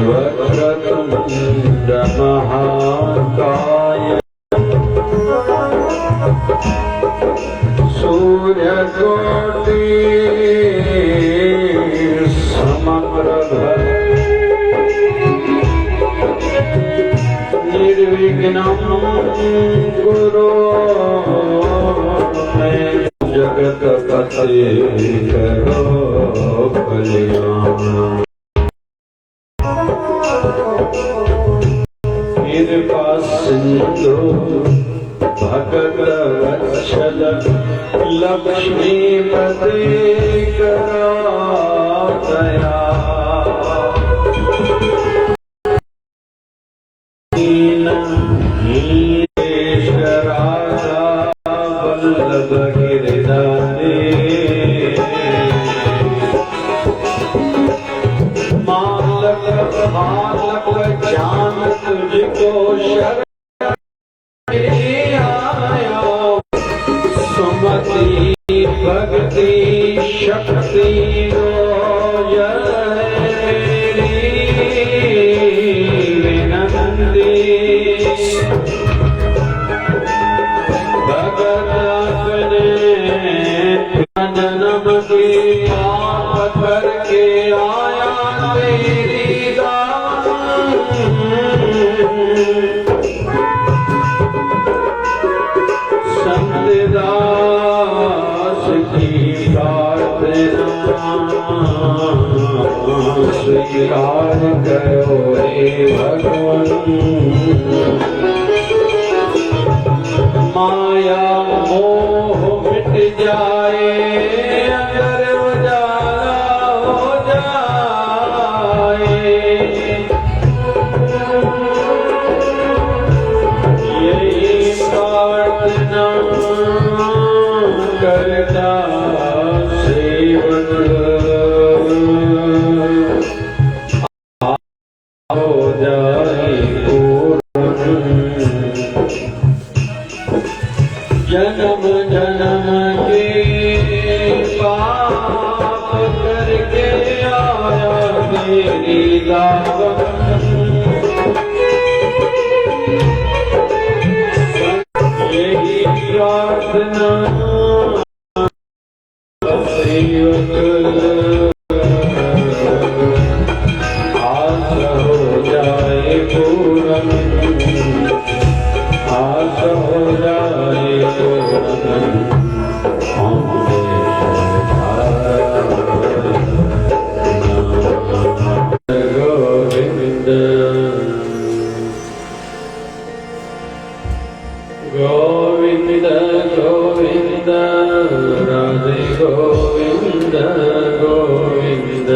वक्रतुण्ड महाकाय सूर्यकोटि समप्रभ निर्विघ्नं कुरु मे जगत्पते करो कल्याण। कृपा सिंधु भगत वत्सल लक्ष्मीपते करो दया। राजा वल्लभ गिरिधारी मालक मालक जान तुझको शरण आयो। सुमति भक्ति शक्ति विनंती भगत अपने जन्म की आप करके आया तेरी संतदास की प्रार्थना स्वीकार करो हे भगवान। माया मोह मिट जाए अगर उजाला हो जाए। यही प्रार्थना करता सेवन हो जाए जन्म जन्म के पाप करके आया तेरी दावत। यही प्रार्थना आस हो जाए पूर्ण आस हो जाए गोविंद गोविंद गोविंद राधे गोविंद गोविंद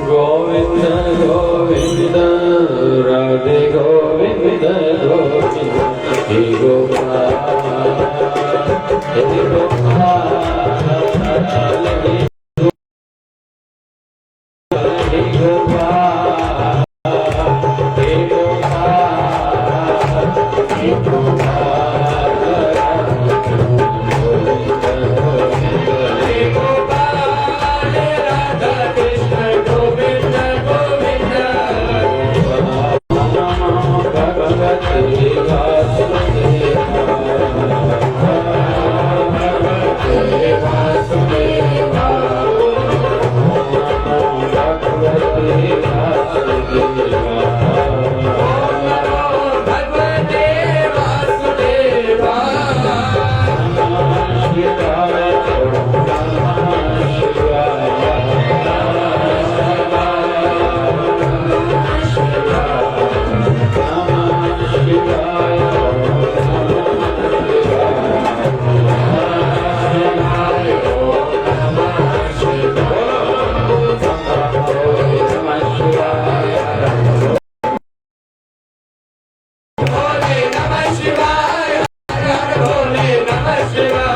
गोविंद गोविंद राधे गोविंद गोविंद हे गोपाल हे गोपाल हे गोपाल हे गोपाल हे Shiva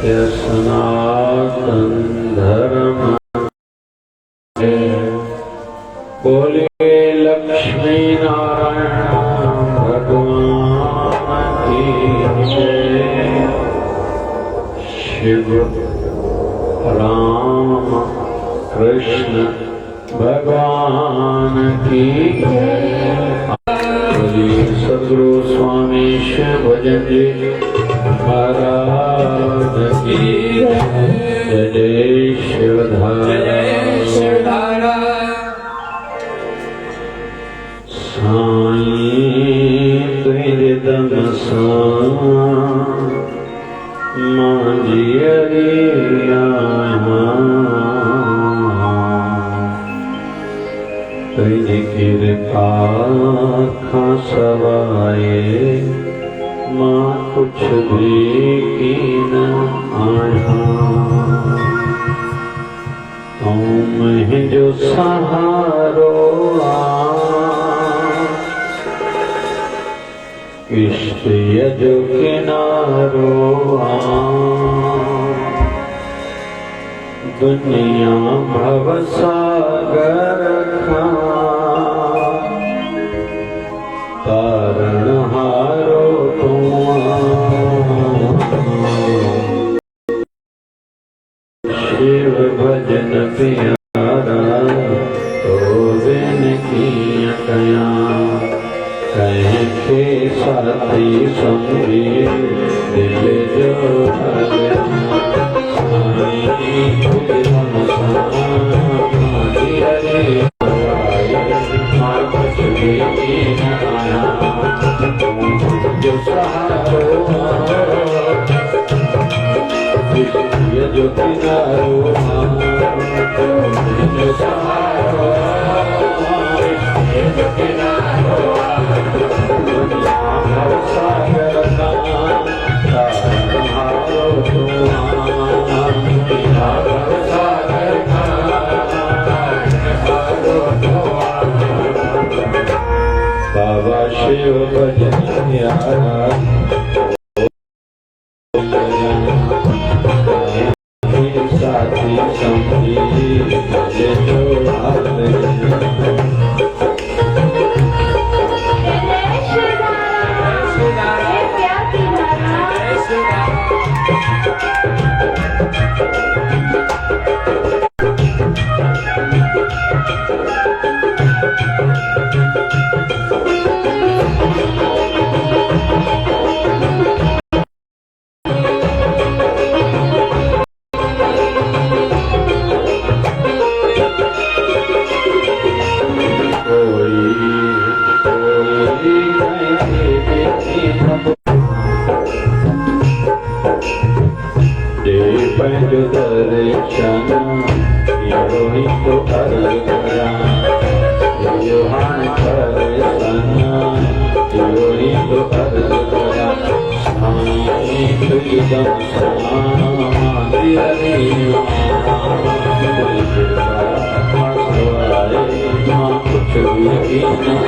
सत्य सनातन धर्म है। बोलिए लक्ष्मी नारायण भगवान की जय। शिव राम कृष्ण भगवान की जय। बोलिए सद्गुरु स्वामी शिव भजन जी महाराज की जय। जय शिवधारा। साईं तुझे दम मांझियरिया तुझे कृपा खां सवाए मां कुछ भी की न आया। तुम जो सहारो इष्ट जो किनारो दुनिया भव सागर खा तारण हारो तुम। शिव भजन प्यारा तो बिन किया कया कहीं के साथी समझी दिल जो जो सहारो जो किनारो जो सहारो जो किनारो सागर का हारो सागर का बाबा शिव भजन प्यारा साथी समझी जो दर्शन योही तो अर्घया योहान दर्शन योही तो अर्घया साईं तुझ दम समाधि मां कुछ भी न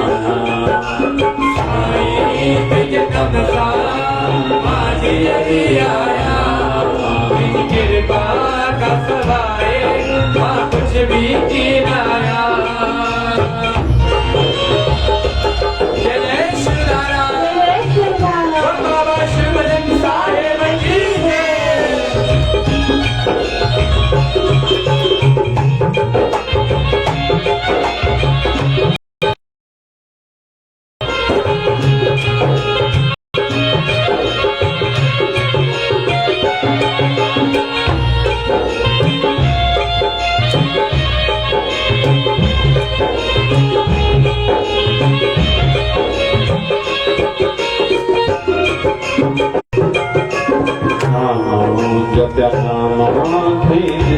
साईं तुझ दम समाधि आया कृपा का सवाए मां कुछ भी की नाया। जय शिवधारा बाबा शिवलिंग साहेब की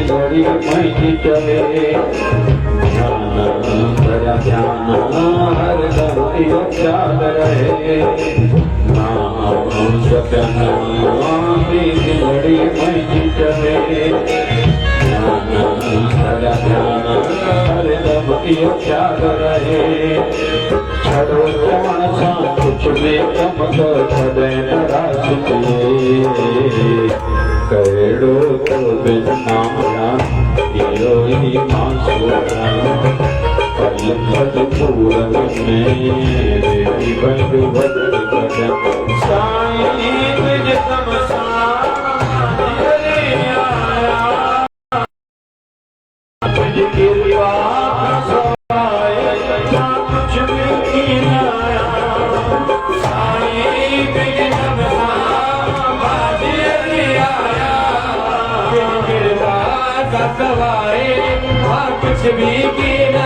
घड़ी मही चले ध्यान भरा ध्यान हर दम ख्याल रहे नाम जपन घड़ी मही चले ध्यान भरा ध्यान हर दम ख्याल रहे छड़ो कौन सा कुछ में कम कर छदे नाराज कहेड़ो तो बिन नाम जान तेरो ही मासूरा पल पल पूरन में देवी बंधु भद्र भजन साईं तुझ तमसा आया तुझ कृपा सवाए कुछ भी किनाया साईं तुझ तमसा कुछ भी कीना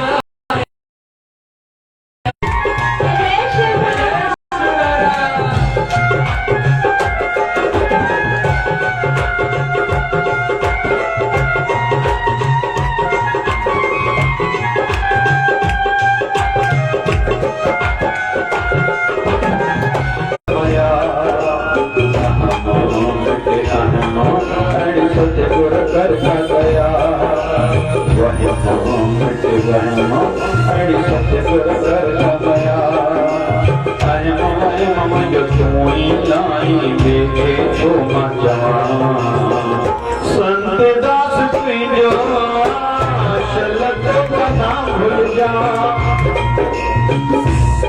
सतगुर कर गया वही मिट गया सतगुर कर गया जो तुई लाई बेटे जो संत दास तुझो शलक का नाम भूल जा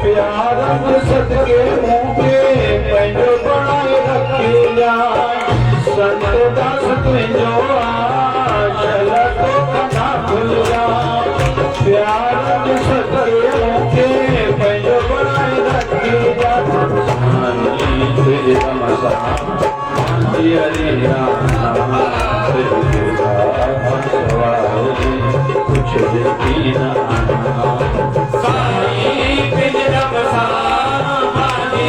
प्यार सदके मुके पंहिंजो बनाए रखी जाए संत दास तुझो शलक का नाम भूल जा प्यार सदके मुके पंहिंजो बनाए रखी जाए तुझे तमसा हरि राम कुछ भी ना साईं तुझे तमसा हरि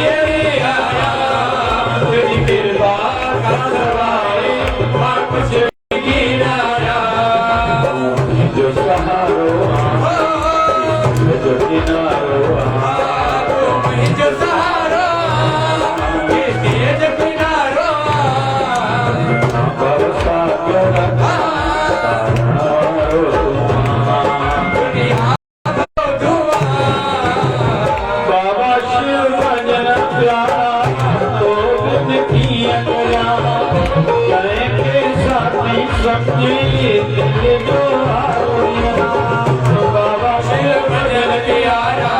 आया तेरी कृपा का सवाए कुछ भी ना जो सहारो जो किनारो जो सहारो जो किनारो बरसा बाबा शिव भजन प्यारा तो बिन किया गया करेंगे साथी समझी जो बाबा शिव भजन प्यारा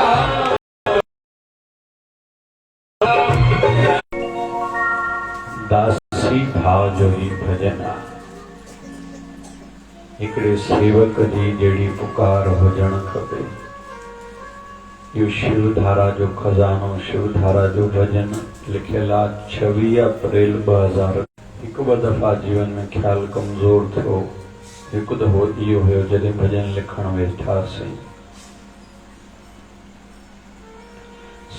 दासी भाव जो ही भजन हिकिड़े सेवक जी जहिड़ी पुकार हुजण खपे यो शिवधारा जो खजानो शिवधारा जो भजन लिखियल आहे 26 अप्रैल 2000 हिकु ॿ दफ़ा जीवन में ख्याल कमज़ोर थियो हिकु दफ़ो इहो हुयो जॾहिं भजन लिखण वेठासीं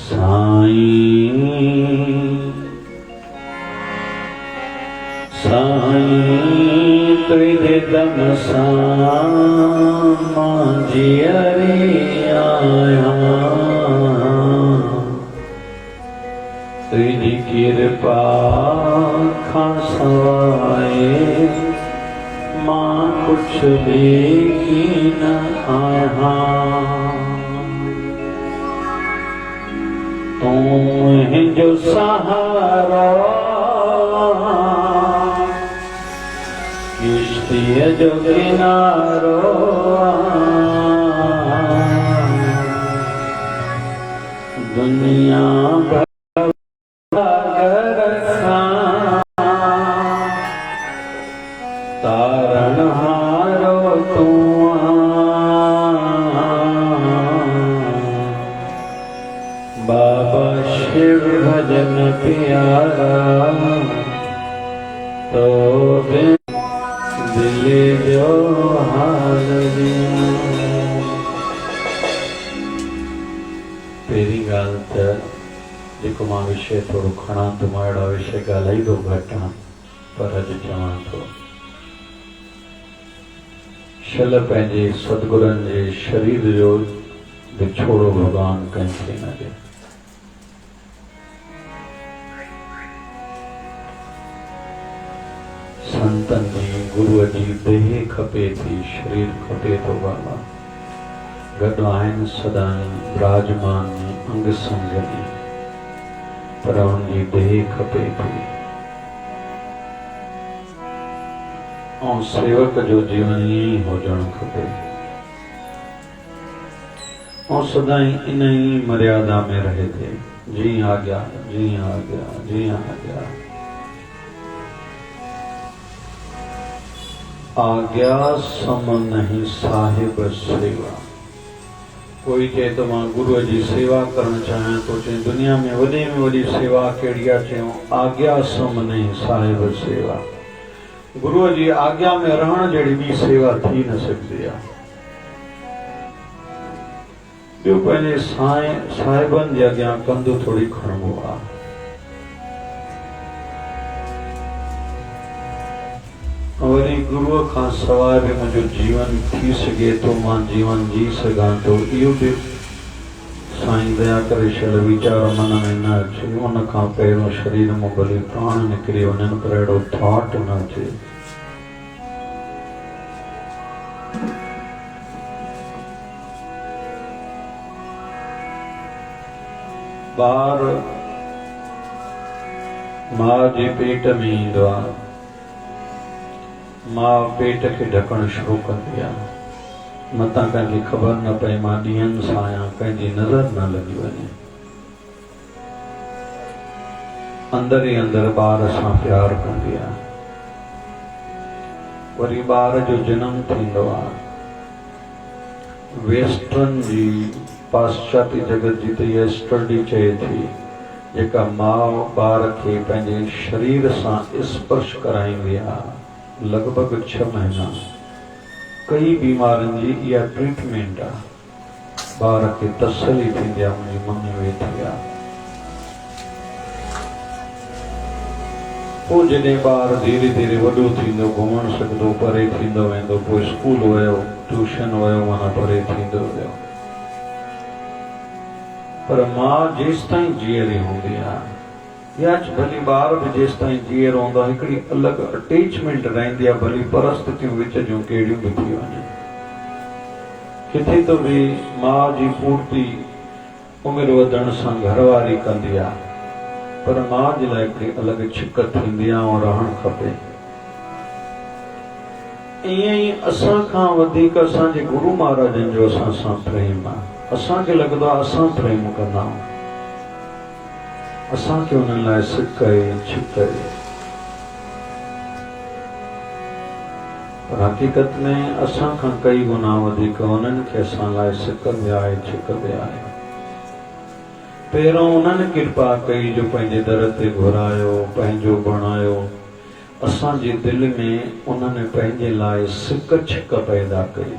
साईं साईं तुझे तमसा जियरे आया तुझी कृपा खां सवाए मां कुछ भी न आया तू मुंहिंजो सहारा किश्तीअ जो किनारो दुनिया भर तारण हारो तू बाबा शिव भजन प्यारा तो दिल जो हाल पहिरीं ॻाल्हि त जेको मां विषय थोरो खणां थो मां अहिड़ा विषय ॻाल्हाईंदो घटि आहियां पर अॼु चवां थो शल पंहिंजे सतगुरनि जे शरीर जो विछोड़ो भॻवान कंहिंखे न ॾिए संतन जी गुरुअ जी देह खपे थी शरीर खपे थो बाबा गॾु आहिनि सदाईं विराजमान अंग संग पर उनजी देह खपे थी ऐं सेवक जो जीवन ईअं ई हुजणु खपे ऐं सदाई इन ही मर्यादा में रहे थे। जी आज्ञा, जी आज्ञा, जी आज्ञा। आज्ञा सम नहीं साहिब सेवा। कोई चए तो मां गुरु जी सेवा करण चाहियां तो चए दुनिया में वॾी सेवा कहिड़ी आहे? चयूं आज्ञा सम नहीं साहिब सेवा। गुरु जी आज्ञा में रहण जहिड़ी ॿी सेवा थी न सघंदी आहे। ॿियो पंहिंजे साहिबनि जे अॻियां कंधु थोड़ी खणबो आहे। वरी गुरुअ खां सवाइ बि मुंहिंजो जीवन थी सघे थो, मां जीवन जी सघां थो, इहो बि साईं दया करे छॾ वीचार मन में न अचे। उन खां पहिरियों शरीर मां भली प्राण निकिरी वञनि पर अहिड़ो थॉट न अचे। ॿार मां जे पेट में ईंदो आहे, मां पेट खे ढकण शुरू कंदी आहे, मतां कंहिंखे ख़बर न पए मां ॾींहंनि सां आहियां, कंहिंजी नज़र न लॻी वञे। अंदर ई अंदर ॿार सां प्यार कंदी आहे। वरी ॿार जो जनम थींदो आहे। वेस्टर्न जी पाश्चात्य जगत जी त इहा स्टडी चए थी जेका माउ ॿार खे पंहिंजे शरीर सां स्पर्श कराईंदी आहे लॻभॻि 6 महीना, कई बीमारियुनि जी इहा ट्रीटमेंट आहे। ॿार खे तसली थींदी आहे मुंहिंजी मम्मी वेठी आहे। पोइ जॾहिं ॿार धीरे धीरे वॾो थींदो, घुमण सघंदो, परे थींदो वेंदो, पोइ स्कूल वियो, ट्यूशन वियो, माना परे थींदो वियो। पर मां जेसि ताईं जीअरी हूंदी आहे या भली ॿार बि जेसि ताईं जीअर हूंदो आहे हिकिड़ी अलॻि अटैचमेंट रहंदी आहे, भली परिस्थितियूं विच जूं कहिड़ियूं बि थी वञनि। किथे तो बि माउ जी पूर्ति उमिरि वधण सां घरवारी कंदी आहे, पर माउ जे लाइ हिकिड़ी अलॻि छिक थींदी आहे ऐं रहणु खपे। ईअं ई असां खां वधीक असांजे गुरु महाराजनि जो असां सां प्रेम आहे। असांखे लॻंदो आहे असां प्रेम कंदा आहियूं, असांखे उन्हनि लाइ सिक आहे, छिक आहे, पर हक़ीक़त में असां खां कई गुना वधीक उन्हनि खे असां लाइ सिक बि आहे, छिक बि आहे। पहिरों उन्हनि कृपा कई जो पंहिंजे दर ते घुरायो, पंहिंजो बणायो। असांजे दिलि में उन्हनि पंहिंजे लाइ सिक छिक पैदा कई,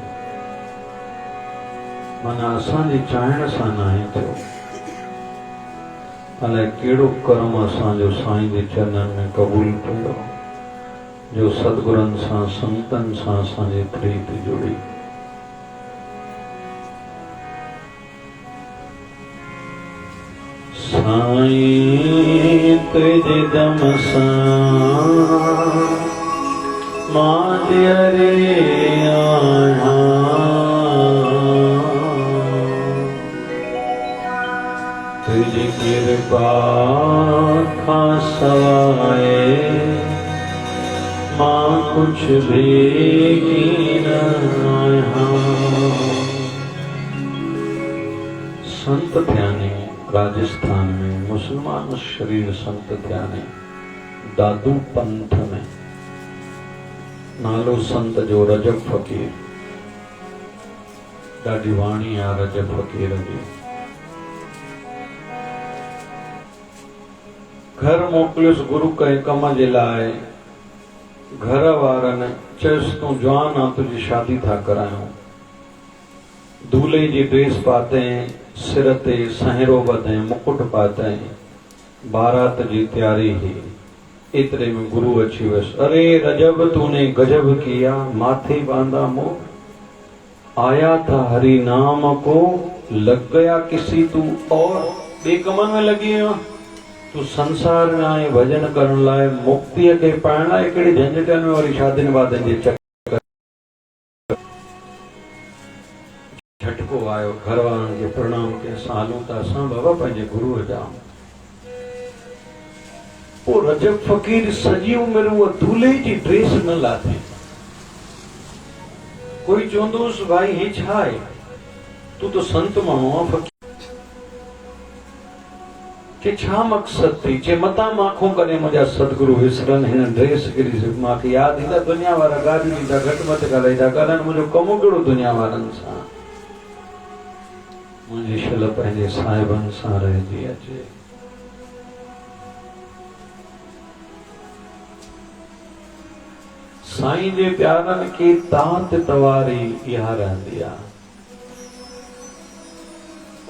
माना असांजे चाहण सां न आहे थियो। अलाए कहिड़ो कर्म असांजो साईं जे चरणनि में क़बूल कयो जो सतगुरनि सां संतनि सां असांजी प्रीत जुड़ी। साईं तुझे दम सां मां रे आया, तुझी कृपा खां सवाए मां कुछ भी न आया। संत ध्यानी राजस्थान में मुसलमान शरीर संत ध्यानी दादू पंथ में नालो संत जो रजब फकीर, ॾाढी वाणी आहे रजब फकीर जी। घर मोकिलियुसि गुरु कंहिं कम जे लाइ। घर वारनि चयुसि तूं जवान आहे, तुंहिंजी शादी था करायूं। दूल्हे जी ड्रेस पातईं, सिर ते सहरो बधईं, मुकुट पातईं, बारात जी तैयारी ही। इतने में गुरु अची वियसि। अरे रजब तूने गजब किया, माथे बांधा मुंह, आया था हरि नाम को, लग गया किसी तू और। ॿिए कमनि में लॻी वियो, तूं संसार में आहीं भजन करण लाइ, मुक्तीअ खे पाइण लाइ, हिकिड़े झंझटनि में वरी शादियुनि वादियुनि जे चक्कर। झटको आयो, घर वारनि खे प्रणाम कयो, सालूं था असां बाबा पंहिंजे गुरुअ जा। पोइ रजब फ़कीर सॼी उमिरि उहा दूल्हे जी ड्रेस न लाथी, कोई चवंदुसि भाई ही छा आहे, तू तो संत माण्हू आहे, फ़क़ीर के छा मक़सद थी? चे मता माखो कॾहिं मुंहिंजा सतगुरु विसरनि हिन ड्रेस किरी मूंखे यादि ईंदा दुनिया वारा गाॾियूं ईंदा घटि मथे ॻाल्हाईंदा ॻाल्हाइनि मुंहिंजो कमु कहिड़ो दुनिया वारनि सां। मुंहिंजी शिल पंहिंजे साहिबनि सां रहिजी अचे। साईं जे प्यारनि खे तात तवारी इहा रहंदी आहे।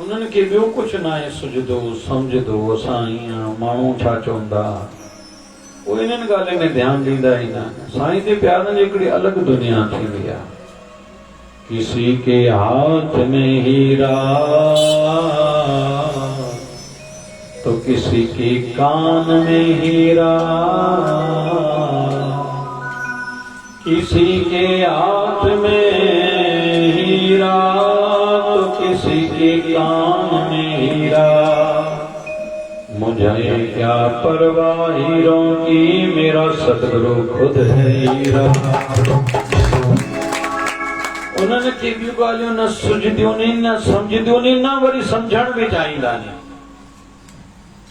उन्हनि खे ॿियो कुझु न आहे सुझदो सम्झदो असां ईअं माण्हू छा चवंदा, उहे इन्हनि ॻाल्हियुनि में ध्यानु ॾींदा ई न। साईं जे प्यारनि जी हिकिड़ी अलॻि दुनिया थींदी आहे। किसी के हाथ में हीरा तो किसी के कान में हीरा, किसी के हाथ में हीरा तो किसी के कान में हीरा। मुझे क्या परवाह हीरों की, मेरा सतगुरु खुद है हीरा। उन्हनि खे ॿियूं ॻाल्हियूं न सुझदियूं नी न सम्झदियूं नी न वरी सम्झण बि चाहींदा नी।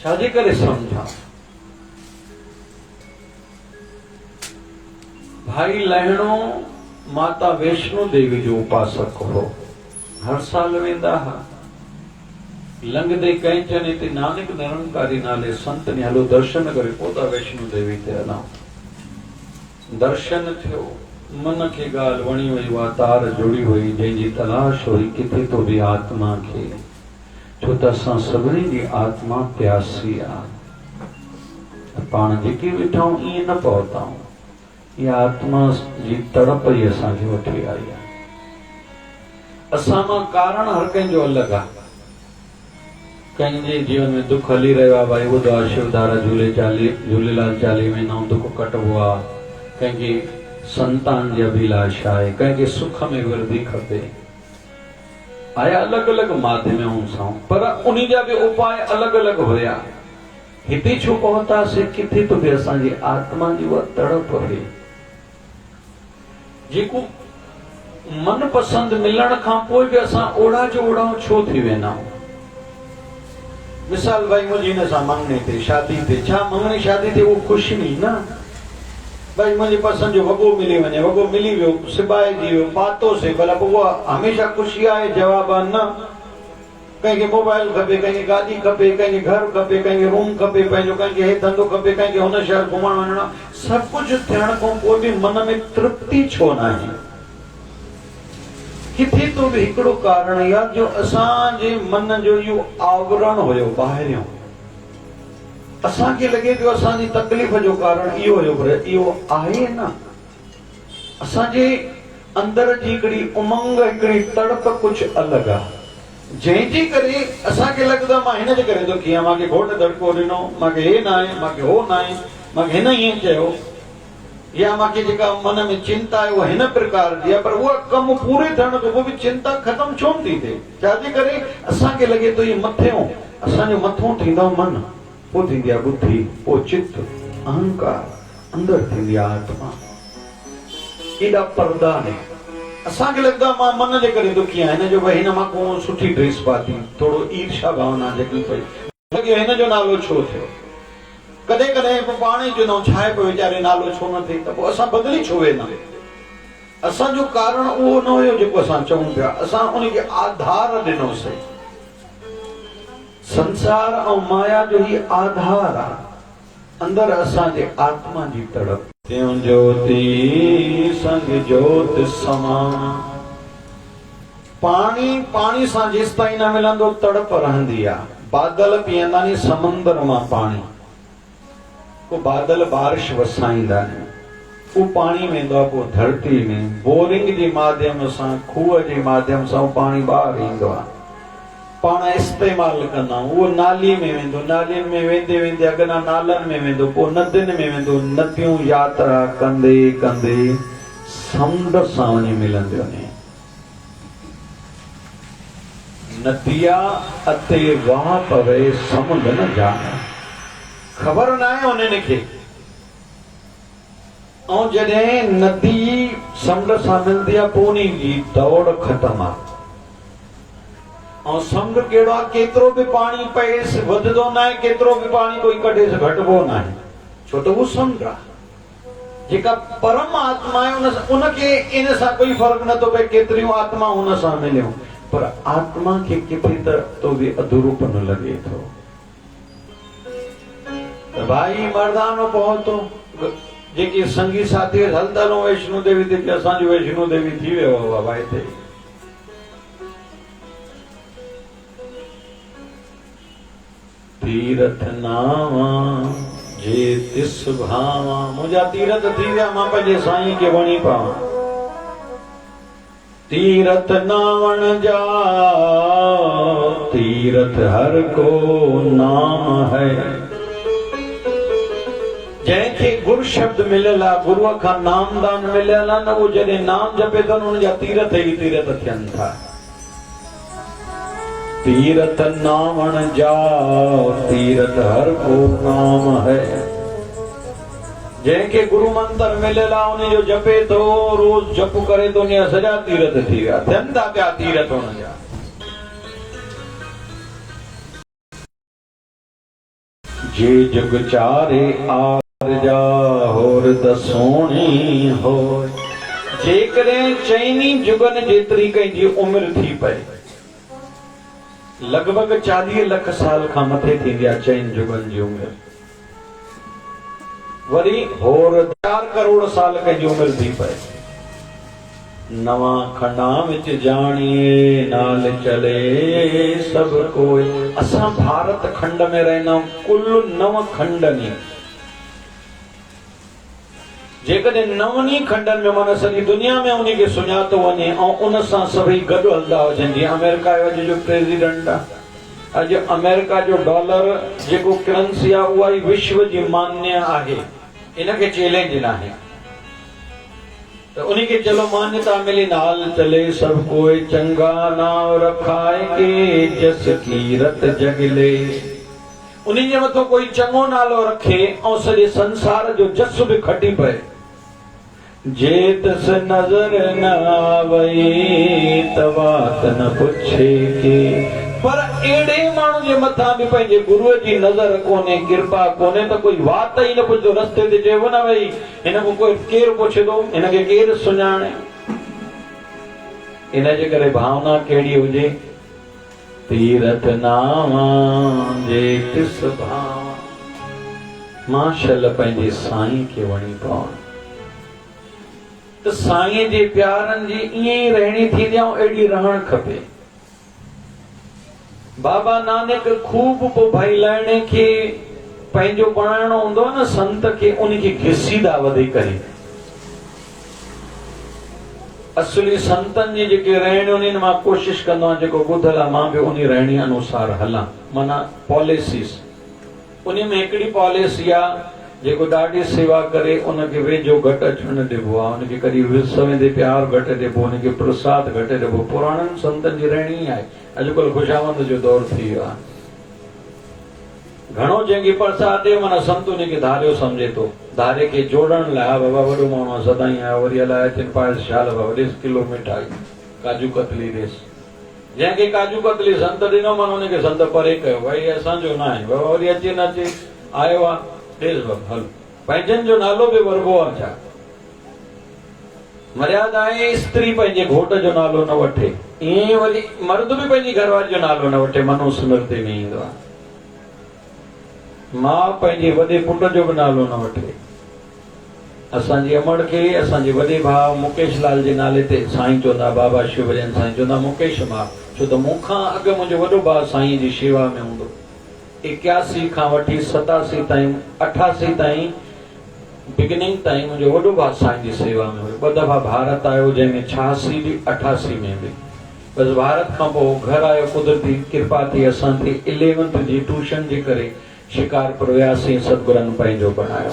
छाजे करे सम्झां? भाई लहणो माता वैष्णो देवी जो उपासक हो, हर साल वेंदा हुआ। लंघदे कंहिं चने ते नानक निरंकारी नाले संत ने हलो दर्शन करे पोइ था वैष्णो देवी ते हलां। दर्शन थियो, मन खे ॻाल्हि वणी वई, उहा तार जुड़ी हुई जंहिंजी तलाश हुई किथे तो बि आत्मा खे, छो त असां सभिनी जी आत्मा प्यासी आहे। पाण जेके वेठाऊं ईअं न पहुताऊं, इहा आत्मा जी तड़प ई असांखे वठी आई आहे। असां मां कारण हर कंहिंजो अलॻि आहे। कंहिंजे जीवन में दुख हली रहियो आहे, भाई ॿुधो आहे शिवधारा झूलेलाल चालीहे में नओं दुख कटबो आहे, कंहिंखे संतान जी अभिलाषा आहे, कंहिंखे सुख में वृद्धि खपे। आया अलॻि अलॻि माध्यमों सां, पर उन्ही जा बि उपाय अलॻि अलॻि हुया। हिते छो पहुतासीं? किथे तो बि असांजी आत्मा जी उहा तड़प हुई, जेको मन पसंद मिलण खां पोइ बि असां ओड़ा जो ओड़ा छो थी वेंदा आहियूं। मिसाल भाई मुंहिंजी हिन सां मंगणी ते शादी ते, छा मंगणी शादी ते उहो ख़ुशि नी न, भाई मुंहिंजी पसंद जो वॻो मिली वञे, वॻो मिली वियो, सिबाइजी वियो, पातोसीं, भला पोइ उहा हमेशा ख़ुशी आहे? जवाब आहे न। कंहिंखे मोबाइल खपे, कंहिंखे गाॾी खपे, कंहिंखे घर खपे, कंहिंखे रूम खपे पंहिंजो, कंहिंखे हे धंधो खपे, कंहिंखे हुन शहर घुमण वञणो। सभु कुझु थियण खां पोइ बि मन में तृप्ति छो न आहे? किथे तो बि हिकिड़ो कारण इहा जो असांजे मन जो इहो आवरण हुयो ॿाहिरियों। असांखे लॻे पियो असांजी तकलीफ़ जो कारण इहो हुयो, पर इहो आहे न। असांजे अंदर जी हिकिड़ी उमंग, हिकिड़ी तड़प कुझु अलॻि आहे, जंहिंजे करे असांखे लॻंदो आहे मां हिन जे करे दुखी आहियां, मूंखे घोट दड़को ॾिनो, मूंखे हे न आहे, मूंखे हो न आहे, मूंखे हिन ईअं चयो, या मूंखे जेका मन में चिंता आहे उहा हिन प्रकार जी आहे। पर उहा कमु पूरे थियण खां पोइ बि चिंता ख़तमु छो थी थिए? छाजे करे? असांखे लॻे थो इहे मथियों, असांजो मथों थींदो मन, पोइ थींदी आहे बुद्धि, पोइ चित्त, अहंकार, अंदर थींदी आहे आत्मा। एॾा पर्दा आहिनि। असांखे लॻंदो आहे मां मन जे करे दुखी आहियां, हिन जो भई हिन मां को सुठी ड्रेस पाती, थोरो ईर्ष्या भावना जगी पई, लॻे हिन जो नालो छो थियो। कॾहिं कॾहिं पाण ई चवंदा छा आहे पियो वीचारे नालो छो न थिए, त पोइ असां बदिली छो वेंदा? असांजो कारण उहो न हुयो जेको असां चऊं पिया, असां उनखे आधार ॾिनोसीं। संसार ऐं माया जो ही आधार आहे, अंदर असांजे आत्मा जी तड़प। त्यों ज्योति संग ज्योत समान, पाणी सां जेसि ताईं न मिलंदो तड़प रहंदी आहे। बादल पीअंदा नी समंदर मां पाणी, को बादल बारिश वसाईंदा आहिनि, उहो पाणी वेंदो आहे पोइ धरती में, बोरिंग जे माध्यम सां, खूह जे माध्यम सां पाणी ॿाहिरि ईंदो आहे, पाण इस्तेमालु कंदा आहियूं। उहो नाली में वेंदो, नालियुनि में वेंदे वेंदे अॻियां नालनि में वेंदो, पोइ नदियुनि में वेंदो, नदियूं यात्रा कंदे कंदे समुंड सां वञी मिलंदियूं आहिनि। नदिया अते वाह पवे समुंड न जाने, ख़बर न आहे उन्हनि खे। ऐं जॾहिं नदी समुंड सां मिलंदी आहे पोइ उन जी दौड़ ख़तम आहे। ऐं समुंड कहिड़ो आहे, केतिरो बि पाणी पएसि वधंदो न आहे, केतिरो बि पाणी कोई कढेसि घटिबो न आहे, छो त उहो समुंड आहे। जेका परम आत्मा आहे उनखे इन सां कोई फ़र्क़ु नथो पए केतिरियूं आत्मा हुन सां मिलियूं, पर आत्मा खे किथे तो बि अधूरोपन लॻे थो। भाई मर्दानो पहुतो जेके संगी साथी हलंदा हलूं वैष्णो देवी ते, असांजो वैष्णो देवी थी वियो आहे बाबा हिते। तीरथ नावा जे तिस भावा, मुंहिंजा तीरथ थी विया, मां पंहिंजे साईं खे वणी पावां। तीरथ नावण जा तीरथ हर को नाम है। जंहिंखे गुरु शब्द मिलियल आहे, गुरूअ खां नामदान मिलियल आहे न, उहो जॾहिं नाम जपे थो न, उनजा तीरथ ई तीरथ थियनि था। तीरथ नावण जा तीरथ हर को नाम है। जंहिंखे गुरु मंत्र मिलियल आहे उन जो जपे थो, रोज जप करे थो, उन सॼा तीरथ थी विया, थियनि था पिया तीरथ हुन जा। जे जुग चारे आर जा होर दसोणी हो। जेकॾहिं चइनी जुगनि जेतिरी कंहिंजी उमिरि थी पए, लॻभॻि 40 लख साल खां मथे थींदी आहे चइनि जुगनि जी उमिरि। वरी होर 4 करोड़ साल कंहिंजी उमिरि थी पए। नवा खंडा विच जाणीए नाल चले सब कोई। असां भारत खंड में रहंदा आहियूं, कुल 9 खंडनि। जेकॾहिं 9 खंडनि में माना सॼी दुनिया में उनखे सुञातो वञे ऐं उन सां सभई गॾु हलंदा हुजनि। जीअं अमेरिका जो अॼु जो प्रेसिडेंट आहे, अॼु अमेरिका जो डॉलर जेको करेंसी आहे उहा ई विश्व जी मान्य आहे, इनखे चैलेंज न आहे। तो उनके चलो मान्यता मिली। नाल चले सब कोई चंगा नाव रखाए के जस कीरत जगले। उन्हीं जे मथो कोई चंगो नालो रखे और सॼे संसार जो जस भी खटी पए। जेतस नजर न आवई तवात न पुछे के। पर एड़े माण्हू जे मथां भी पंहिंजे गुरुअ जी नज़र कोन्हे, कृपा कोन्हे, त कोई वात ई न पुछंदो। रस्ते ते चइबो न भई हिन को कोई केरु पुछंदो, हिनखे केरु सुञाणे। इन जे करे भावना कहिड़ी हुजे, तीरथ नावा जे तिस भावा। माशल पंहिंजे साईं खे वणी पवनि। त साईं जे प्यारनि जी ईअं ई रहणी थींदी ऐं अहिड़ी रहण खपे। बाबा नानक खूब पोइ भाई लाइणे खे पंहिंजो बणाइणो हूंदो आहे न, संत खे उनखे घिसींदा वधीक करे। असली संतनि जी जेके रहणी उन्हनि मां कोशिश कंदो आहियां, जेको ॿुधल आहे मां बि उन रहणी अनुसार हलां। माना पॉलिसीस, उन में हिकिड़ी पॉलिसी आहे जेको ॾाढी सेवा करे उनखे वेझो घटि अचणु न ॾिबो आहे, उनखे कॾहिं विसवेंदे प्यार घटि ॾिबो, उनखे प्रसाद घटि ॾिबो। पुराणनि संतनि जी रहणी आहे। अॼुकल्ह ख़ुशामद जो दौर थी वियो आहे। घणो जंहिंखे प्रसाद ॾे माना संत उनखे धारियो सम्झे थो। धारे खे जोड़ण लाइ बाबा वॾो माण्हू आहे, सदाईं आयो, वरी अलाए अचनि पाए शाल बाबा ॾेसि किलो मिठाई, काजू कतली ॾेसि। जंहिंखे काजू कतली संत ॾिनो माना उनखे संत परे कयो, भई असांजो न आहे बाबा। वरी अचे न अचे, आयो आहे ॾेसि बाबा हल। पंहिंजनि जो नालो बि वरबो आहे छा? मर्यादा आहे स्त्री पंहिंजे घोट जो नालो न वठे, ईअं वरी मर्द भी पंहिंजी घरवारी जो नालो न वठे। मनुस्मृति में ईंदो आहे। मां पंहिंजे वॾे पुट जो बि नालो न वठे। असांजी अमड़ खे असांजे वॾे भाउ मुकेश लाल जे नाले ते साईं चवंदा, बाबा शिवजन साईं चवंदा मुकेश मां, छो त मूंखां अॻु मुंहिंजो वॾो भाउ साईं जी शेवा में हूंदो। 81 खां वठी 87 ताईं 88 ताईं बिगिनिंग ताईं मुंहिंजो वॾो भाउ साईं जी सेवा में हुयो। 2 दफ़ा भारत आयो, जंहिंमें 86 बि 88 में बि। बस भारत खां पोइ घर आयो, कुदरती कृपा थी असां ते 11th जी ट्यूशन जे करे शिकारपुर वियासीं, सतगुरनि पंहिंजो बनायो।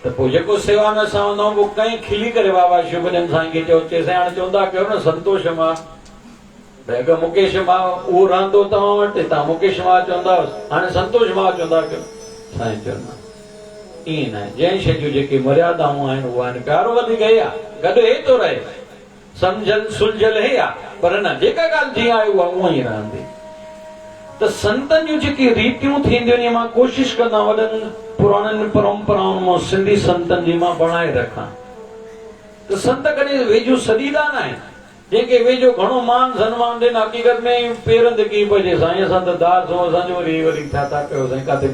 त पोइ जेको सेवा में असां हूंदा आहियूं, कंहिं खिली करे बाबा शिवजन साईं खे चयो, चएसि हाणे चवंदा कयो न संतोष मां, अगरि मुकेश मां उहो रहंदो तव्हां वटि, तव्हां मुकेश मां चवंदा, हाणे संतोष मां चवंदा कयो। साईं चवंदा ईअं न आहे। जंहिं शयूं जेके मर्यादाऊं आहिनि उहा आहिनि। प्यारो वधीक हे आहे, गॾु हे थो रहे, सम्झल सुलझल हे आहे, पर न जेका ॻाल्हि जीअं आहे उहा उअं ई रहंदी। त संतनि जूं जेकी रीतियूं थींदियूं आहिनि, मां कोशिश कंदा वॾनि पुराणनि परंपराउनि मां सिंधी संतनि जी मां बणाए रखां। त संत कॾहिं वेझो सदीदा न आहिनि, जंहिंखे वेझो घणो मान सन्मान ॾियनि, हक़ीक़त में पेरनि ते की पइजे साईं असां त दास हो, असांजो वरी छा था कयो साईं, काथे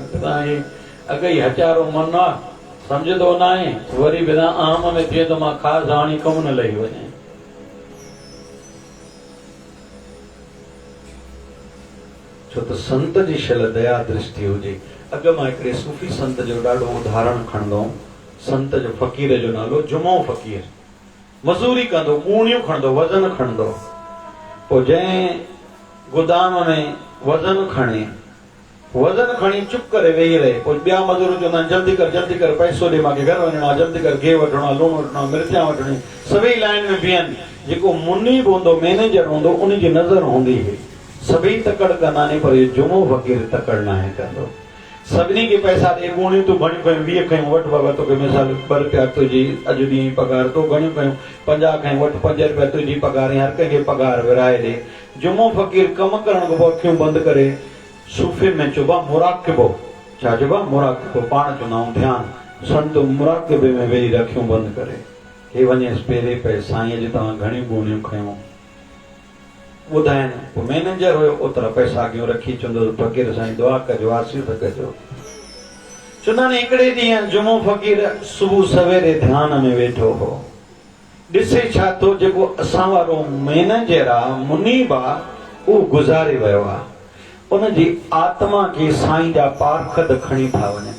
अॻ ई हचारो मन आहे, सम्झंदो न आहे, वरी बिना आम में थिए त मां ख़ासि हाणे कमु न लही वञे। छो त संत जी शल दया दृष्टि हुजे। अॻु मां हिकिड़े सूफ़ी संत जो ॾाढो उदाहरण खणंदो हुउमि। संत जो फ़क़ीर जो नालो जुमो फ़क़ीर। मज़ूरी कंदो, कूणियूं खणंदो, वज़न खणंदो। पोइ जंहिं गोदाम में वज़न खणी चुप करे वेही रहे, पोइ ॿिया मज़ूर चवंदा आहिनि जल्दी कर पैसो ॾे, मूंखे घर वञिणो आहे, जल्दी कर, गिहु वठिणो आहे, लूणु वठिणो आहे, मिर्चां वठणी। सभई लाइन में बीहनि। जेको मुनीब हूंदो, मैनेजर हूंदो, उन जी नज़र हूंदी हुई। सभई तकड़ कंदा आहिनि, पर इहो जुमो फ़क़ीर तकड़ न आहे कंदो। सभिनी खे पैसा ॾे, ॻूणियूं तूं घणियूं कयूं, 20 खयूं वठि बाबा, तोखे मिसाल 2 रुपया तुंहिंजी अॼु ॾींहं जी पघार, तो घणियूं कयूं 50 खयूं वठि, 5 रुपया तुंहिंजी पघार, हर कंहिंखे पघार विराए ॾे। जुमो फ़क़ीर कमु करण खां पोइ अखियूं बंदि करे सूफ़े में चइबो आहे मुराक़िबो। छा चइबो आहे? मुराक़िबो। पाण चवंदा आहियूं ध्यानु। संत मुराक़िबे में वेही रखियूं बंदि करे, हे वञेसि पेरे पए, साईं अॼु तव्हां घणियूं ॻूणियूं खयूं ॿुधाइनि। पोइ मैनेजर हुयो, ओतिरा पैसा अॻियूं रखी चवंदो फ़क़ीर साईं दुआ कजो, आसीस कजो। चवंदा आहिनि हिकिड़े ॾींहुं जुमो फ़क़ीर सुबुह सवेरे ध्यान में वेठो हो। ॾिसे छा थो, जेको असां वारो मैनेजर आहे, मुनीब आहे, उहो गुज़ारे वियो आहे। उनजी आत्मा खे साईं जा पारखद खणी था वञनि।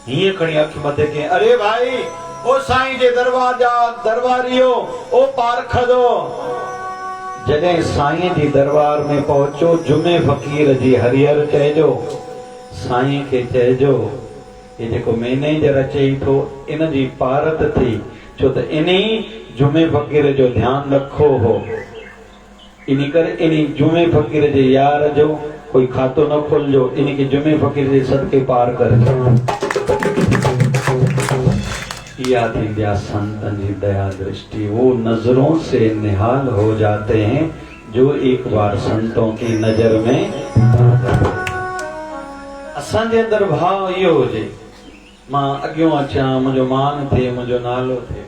हीअं खणी अखि मथे कयईं, अरे भाई, ओ साईं जे दरबार जा दरबारियो, ओ पारखदो। जॾहिं साईं जी दरबार में पहुचो, जुमे फ़क़ीर जी हरिहर चइजो, साईं खे चइजो, ये जेको मैनेजर अचे थो, इन जी पारत थी, छो त इन्ही जुमे फ़क़ीर जो ध्यानु रखो हो। इन करे इन्ही जुमे फ़क़ीर जे यार जो कोई खातो न खोलजो, इनखे जुमे फ़क़ीर जे सदके पार करजो। या थी या संतन जी दया दृष्टि। वो नजरों से निहाल हो जाते हैं जो एक बार संतों की नजर में। असांजे अंदर भाव इहो हुजे, मां अॻियों अचां, मुंहिंजो मान थिए, मुंहिंजो नालो थिए।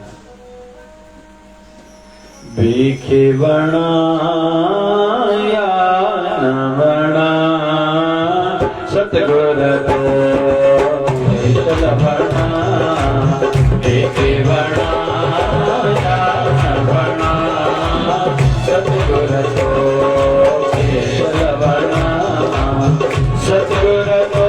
बीखे वणा या न वणा, सतगुर तो चल वणा। बीखे वणा या न वणा, सतगुर तो चल वणा। सतगुर तो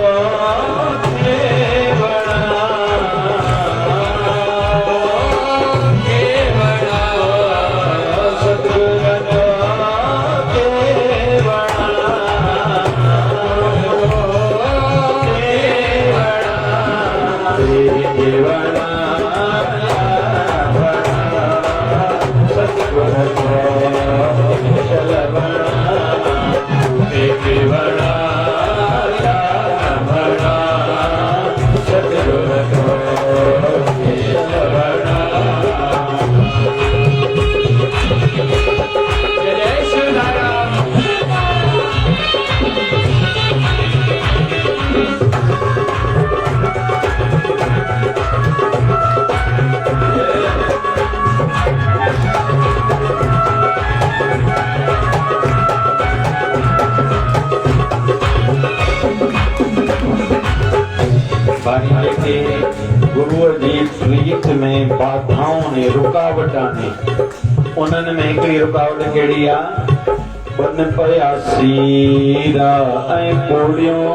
गुरुअ जी प्रीत में बाधाऊं ने रुकावटां ने, उन्हनि में हिकिड़ी रुकावट कहिड़ी आहे? बन पया सीरा ऐं पोड़ियूं,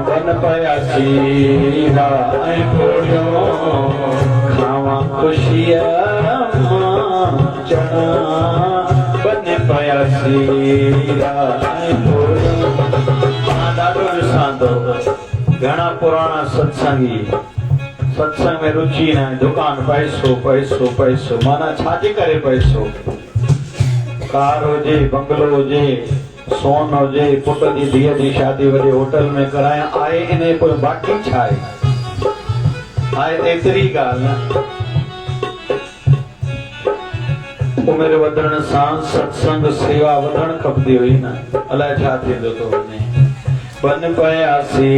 बन पया सीरा ऐं पोड़ियूं, खावां ख़ुशीअ मां चणा, बन पया सीरा ऐं पोड़ियूं। मां ॾाढो ॾिसां थो घणा पुराणा सत्संग में रुचि न आहे। दुकान पैसो पैसो पैसो, माना छाजे करे पैसो? कार हुजे, बंगलो हुजे, सोन हुजे, पुट जी धीअ जी शादी वॾे होटल में कराए, आहे इन पोइ बाक़ी छा आहे? हाय एतरी गाल उमिरि वधण सां सत्संग सेवा वधण खपंदी हुई न। अलाए छा थींदो तो वञे। बन पयासी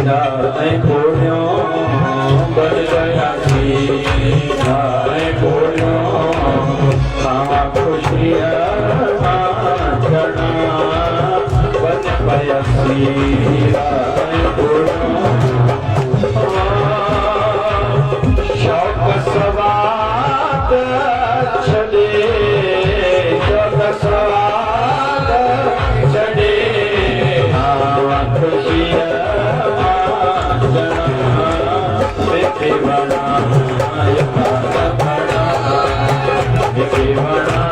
नाए खोड़ियो, बन पयासी नाए खोड़ियो, खां खुशिया मां बन पयासी नाए खोड़ियो। शौक सवाद छॾे, शौक सवाद छॾे, खुशिया देखे बड़ा देखे बड़ा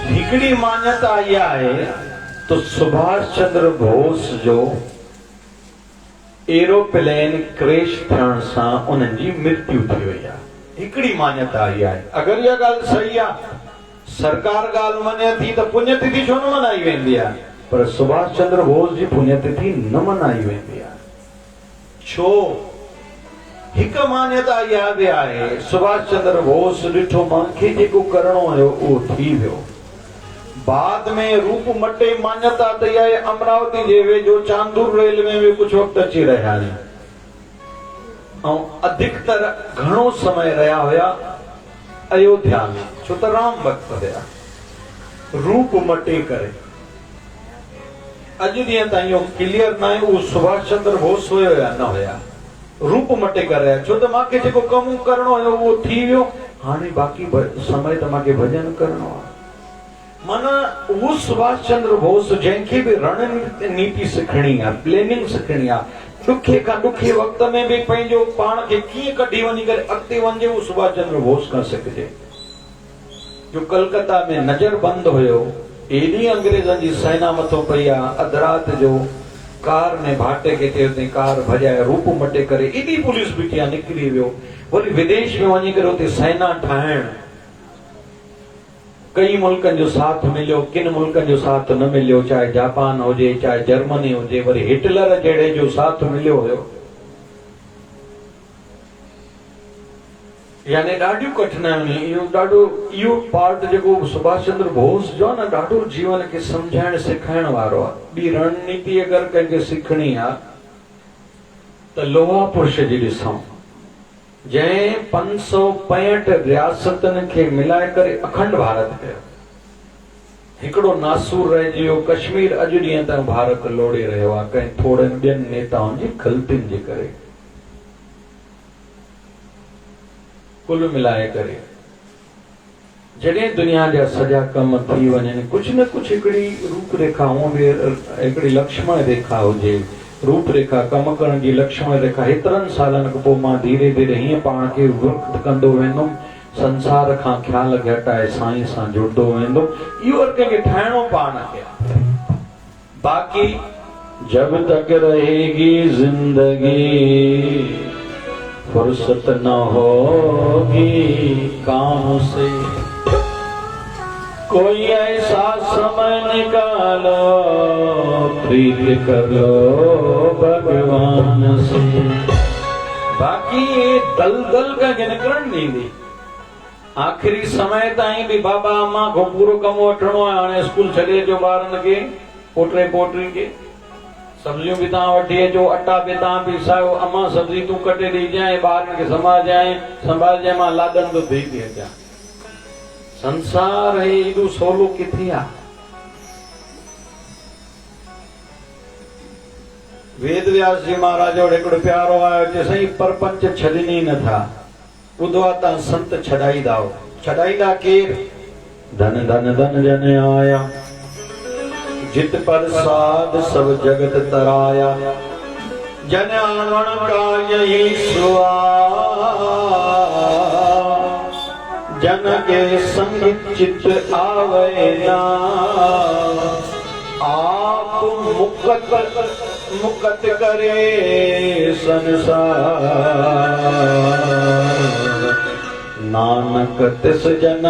हिकिड़ी मान्यता इहा आहे तो सुभाष चंद्र बोस जो एरोप्लेन क्रैश थियण सां उन्हनि जी मृत्यु थी वई आहे। हिकिड़ी मान्यता इहा आहे। अगरि इहा ॻाल्हि सही आहे, सरकार ॻाल्हि मञे थी त पुण्यतिथि छो न मल्हाई वेंदी आहे, पर सुभाष चंद्र बोस जी पुण्यतिथि न मल्हाई वेंदी आहे। छो? हिकु मान्यता इहा बि आहे, सुभाष चंद्र बोस ॾिठो मूंखे जेको करणो हुयो उहो थी वियो। बाद में रूप मटे मान्यता त इहा आहे अमरावती जे वेझो चांदूर रेलवे में कुझु वक़्तु अची रहिया आहिनि ऐं अधिकतर घणो समय रहिया हुया अयोध्या में, छो त राम भक्त हुया। रूप मटे करे अॼु ॾींहं ताईं इहो क्लियर न आहे उहो सुभाष चंद्र बोस हुयो या न हुया। रूप मटे करे, छो त मूंखे जेको कमु करणो हुयो उहो थी वियो, हाणे बाक़ी समय त मूंखे भॼन करणो आहे। माना उहो सुभाष चंद्र बोस जंहिंखे बि रणनीति सिखणी आहे, प्लेनिंग सिखणी आहे, ॾुखे खां ॾुखे वक़्त में बि पंहिंजो पाण खे कीअं कढी वञी करे अॻिते वञे, उहो सुभाष चंद्र बोस खां सिखजे। जो कलकत्ता में नज़रबंद हुयो, एॾी अंग्रेज़नि जी सेना मथो पई आहे, अधु राति जो कार में भाटे के ते कार भॼाए रूप मटे करे एॾी पुलिस बीठी आहे, निकिरी वियो। वरी विदेश में वञी करे उते सेना ठाहिण, कई मुल्कनि जो साथ मिलियो, किन मुल्कनि जो साथ न मिलियो, चाहे जापान हुजे चाहे जर्मनी हुजे, वरी हिटलर जहिड़े जो साथ मिलियो हुयो। यानी ॾाढियूं कठिनाइयूं, इहो पार्ट जेको सुभाष चंद्र बोस जो न ॾाढो जीवन खे सम्झाइण सेखारण वारो आहे। ॿी रणनीति अगरि कंहिंखे सिखणी आहे त लोहा पुरुष जी ॾिसूं, जंहिं 565 रियासतनि खे मिलाए करे अखंड भारत कयो। हिकिड़ो नासूर रहिजी वियो, कश्मीर अॼु ॾींहं ताईं भारत लोड़े रहियो आहे कंहिं थोड़नि ॿियनि नेताउनि जी ग़लतियुनि जे करे। कुल मिलाए करे जॾहिं दुनिया जा सॼा कम थी वञनि, कुझु न कुझु हिकिड़ी रूपरेखा, हूअं बि हिकिड़ी लक्ष्मण रेखा हुजे, रूपरेखा कम करण जी लक्ष्मण रेखा। हेतिरनि सालनि खां पोइ मां धीरे धीरे हीअं पाण खे वृत कंदो वेंदुमि, संसार खां ख्याल घटाए साईं सां जुड़ंदो वेंदुमि। इहो कंहिंखे ठाहिणो पाण खे। बाक़ी जब तक रहेगी जिंदगी फुर्सत न होगी काम से, कोई ऐसा समय निकालो प्रीत कर लो भगवान से। बाकी ये दलदल का निकरण नहीं दी। आखिरी समय ताईं भी बाबा अम्मा को पूरो कम वठणो आहे। हाणे स्कूल छॾे जो ॿारनि खे, पोटे पोटी खे, सब्जियूं भी तव्हां वठी अचो, अटा भी तव्हां पीसायो, अम्मा सब्जी तूं कटे ॾिजांइ, ॿारनि खे संभालजांइ, मां लाॾनि तो ॾेई थी अचां। संसार है एॾो सवलो किथे आहे? वेद व्यास जी महाराज और हिकिड़ो प्यारो आयो चए साईं परपंच छॾनी न था ॿुधो तां संत छॾाईंदा केर धन धन धन जन आया जित पर साध सब जगत तराया जन आवण का यही सुआ जन के संग चित आवे ना आप मुकत करे संसार नानक तिस जन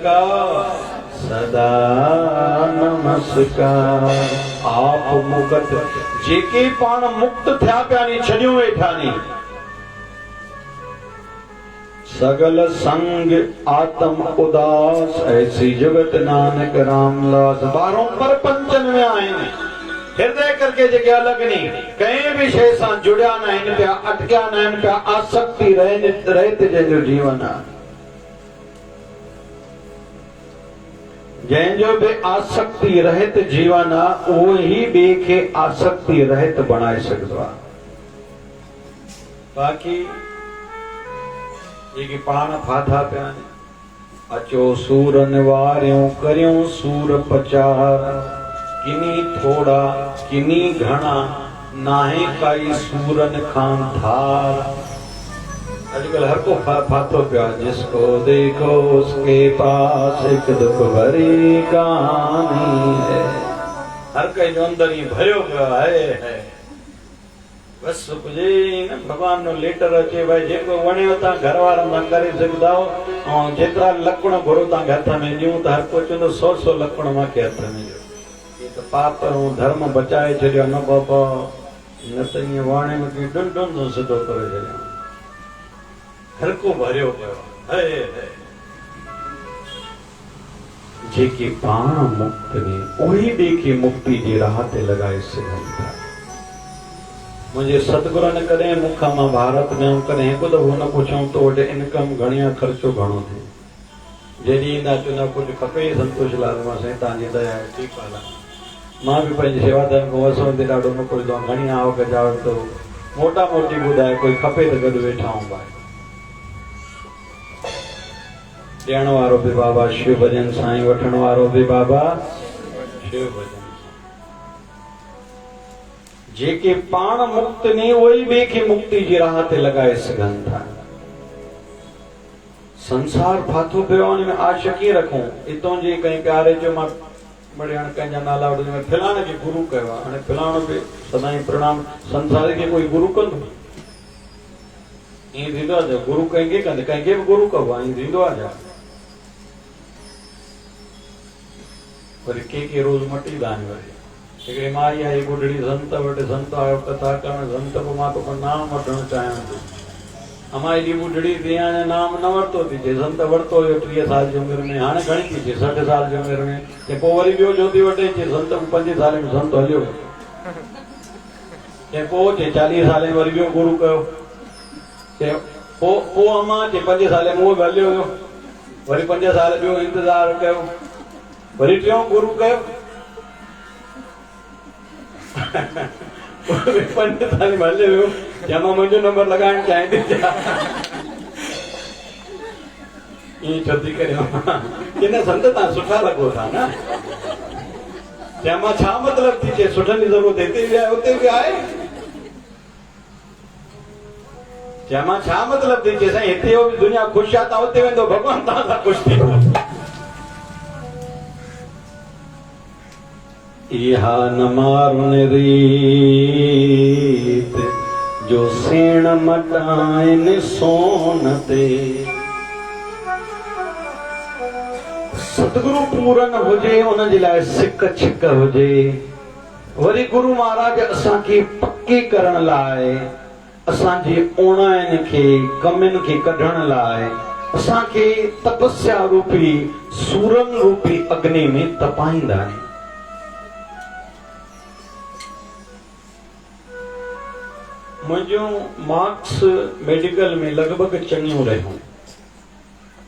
का सदा नमस्कार। आप मुक्त जेके पाण मुक्त थिया पिया नी छॾियूं वेठा नी सगल संग आत्म उदास ऐसी जगत नानक रामदास 12 परपंचन में आहिनि हृदय करके जेके अलग नहीं कंहिं भी शइ सां जुड़िया न आहिनि पिया अटकिया न आहिनि पिया आसक्ति रहित जंहिंजो जीवन आहे जंहिंजो भी आसक्ति रहित जीवन आहे उहो ही ॿिए खे आसक्ति रहित बणाए सघंदो आहे। बाक़ी जेके पाण फाथा पिया आहिनि अचो सूरनि वारियूं करियूं सूर पचार किनी थोड़ा किनी घणा नाहे काई सूरन खां धार। आजकल हर को फाथो पिया जिसको देखो उसके पास एक दुख भरी कहानी है हर कई जो अंदर ही भरियो पियो है बस पुजे न भगवान नो लेटर अचे भाई जेको वणियो ता घर वारनि सां करे सघंदा ऐं जेतिरा लकण घुरो तव्हांखे हथ में ॾियूं त हर को चवंदो 100 लकण मूंखे हथ में ॾियो ये तो पाप ऐं धर्म बचाए छॾियो न बाबा न त ईअं वाणे में की डुन डुन सिधो करे छॾियो हर को भरियो पियो है जेके पाण मुक्त ने उही ॿिए खे मुक्ति जी राह ते लॻाए सघनि था। मुंहिंजे सतगुरनि कॾहिं मूंखां मां भारत में कॾहिं हिकु दफ़ो न पुछऊं तो वटि इनकम घणी आहे ख़र्चो घणो थिए जॾहिं ईंदा चवंदा कुझु खपे संतोष लाल मां साईं तव्हांजी दया आहे ठीकु आहे मां बि पंहिंजी सेवादार खां वसण ते ॾाढो न पुछंदो आहियां घणी आवक जाओ त मोटा मोटी ॿुधाए कोई खपे त गॾु वेठा आहियूं भाई ॾियण वारो बि बाबा शिव भजन साईं वठण वारो बि बाबा शिव भजन जेके पाण मुक्त ने उही ॿिए खे मुक्ति जी राह ते लॻाए सघनि था। संसार फाथो पियो आहे हुन में आश कीअं रखूं हितां जे कंहिं प्यारे जो मां बड़े हाणे कंहिंजा नाला वठंदो फिलाणे खे गुरु कयो आहे हाणे फिलाणो बि सदाईं प्रणाम संसार खे कोई गुरु कंदो ईअं थींदो आहे गुरु कंहिंखे कंदे कंहिंखे बि गुरु कबो आहे ईअं थींदो आहे छा वरी के रोज़ मटींदा आहिनि वरी हिकिड़ी माई आई ॿुढड़ी संत वटि संत आयो कथा करणु संत पोइ मां तोखां नाम वठणु चाहियां थो अमां एॾी ॿुढड़ी थी हाणे नाम न वरितो थी चए संत वरितो हुयो 30 साल जी उमिरि में हाणे घणी थी चए 60 साल जी उमिरि में चए पोइ वरी ॿियो जो थी वठे चए संत 5 साल में संत हलियो चए पोइ चए 40 साल में वरी ॿियो गुरु कयो चए पोइ अमां चए 5 साल में उहो बि हलियो हुयो वरी 5 साल ॿियो इंतज़ारु कयो वरी टियों गुरु कयो 5 साल में हलियो हुयो या मां मुंहिंजो नंबर लॻाइणु चाहियां थी ईअं छो थी करे न संत तव्हां सुठा लॻो था न या मां छा मतिलबु थी चए सुठनि जी ज़रूरत हिते बि आहे उते बि आहे या मां छा मतिलबु थी चए साईं हिते हो बि दुनिया ख़ुशि आहे तव्हां उते वेंदो भॻवान तव्हां सां ख़ुशि थींदो इहा न मारुन रीत जो सेण मटाइनि सोन ते सतगुरु पूरन हुजे उन जे लाइ सिक छिक हुजे वरी गुरु महाराज असांखे पक्की करण लाइ असांजे उणाइनि खे कमियुनि खे कढण लाइ असांखे तपस्या रूपी सूरन रूपी अग्नि में तपाईंदा आहिनि। मुंहिंजूं मार्क्स मेडिकल में लॻभॻि चङियूं रहियूं